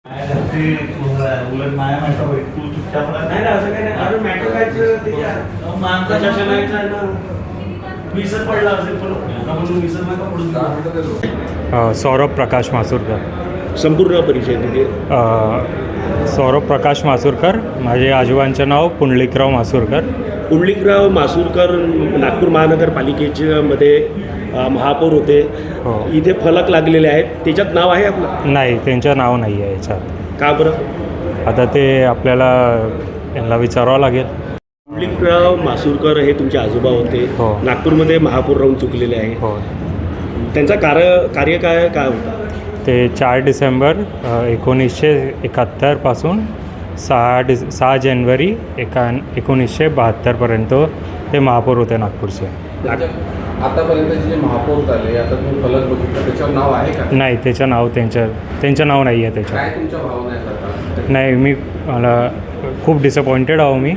उलट माया मॅटो तू चुपचाप नाही ना असं काही नाही. अरे मॅटो काय माणसाच्या शनायचं आहे ना. विसर पडला असेल पण म्हणून विसर नका पडून. सौरभ प्रकाश मासुरकर. संपूर्ण परिचय तिथे. सौरभ प्रकाश मासुरकर. माझे आजोबांचं नाव पुंडलिकराव मासुरकर. पुंडलिकराव मासुरकर नागपूर महानगरपालिकेच्या मध्ये महापौर होते. हो. इथे फलक लागलेले आहेत, त्याच्यात नाव आहे आपलं? नाही, त्यांचं नाव नाही आहे याच्यात. का बरं? आता ते आपल्याला यांना विचारावं लागेल. पुंडलिकराव मासुरकर हे तुमचे आजोबा होते. हो. नागपूरमध्ये महापौर राहून चुकलेले आहे. हो. त्यांचा कार्य काय होता? ते 4 डिसेंबर 1971 पासून 6 जानेवारी 1972पर्यंत ते महापौर होते नागपूरचे. आतापर्यंत जे महापौर झाले, आता तुम्ही फलक बघितलं, त्याच्यावर नाव आहे का? नाही, त्याचं नाव त्यांचं नाव नाही आहे त्याच्यावर. काय तुमच्या भावना आहेत? नाही, मला खूप डिसअपॉइंटेड आहो मी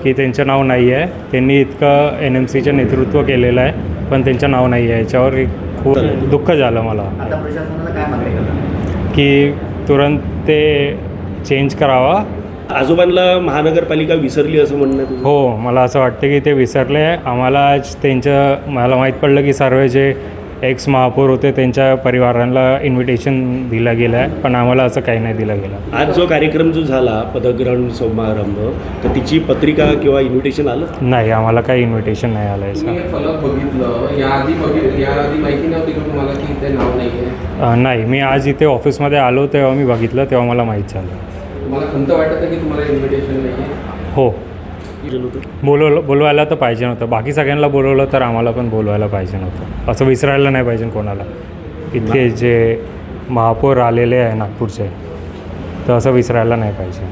की त्यांचं नाव नाही आहे. त्यांनी इतकं NMCचं नेतृत्व केलेलं आहे, पण त्यांचं नाव नाही आहे. याच्यावर खूप दुःख झालं मला. आता प्रशासनाला काय मागणी करणार की तुरंत ते चेंज करावा. आजोबांना महानगरपालिका विसरली असं म्हणणं आहे तुझं? हो, मला असं वाटतं की ते विसरले. आम्हाला आज मला माहीत पडलं की सर्व जे एक्स महापौर होते त्यांच्या परिवारांना इन्व्हिटेशन दिलं गेलं आहे, पण आम्हाला असं काही नाही दिलं गेलं. आज जो कार्यक्रम जो झाला पदग्रहण समारंभ, तर तिची पत्रिका किंवा इन्व्हिटेशन आलं? नाही, आम्हाला काही इन्व्हिटेशन नाही आलं तुम्ही याचं. हे फलक बघितलं, याआधी माहिती नव्हती का तुम्हाला की ते नाव नाही आहे? नाही, मी आज इथे ऑफिसमध्ये आलो तेव्हा मी बघितलं, तेव्हा मला माहीत झालं. तुम्हाला खंत वाटत आहे की तुम्हाला इन्व्हिटेशन नाही आहे? हो, बोलवायला तर पाहिजे नव्हतं. बाकी सगळ्यांना बोलवलं तर आम्हाला पण बोलवायला पाहिजे नव्हतं. असं विसरायला नाही पाहिजे कोणाला. इतके जे महापौर आलेले आहे नागपूरचे, तर असं विसरायला नाही पाहिजे.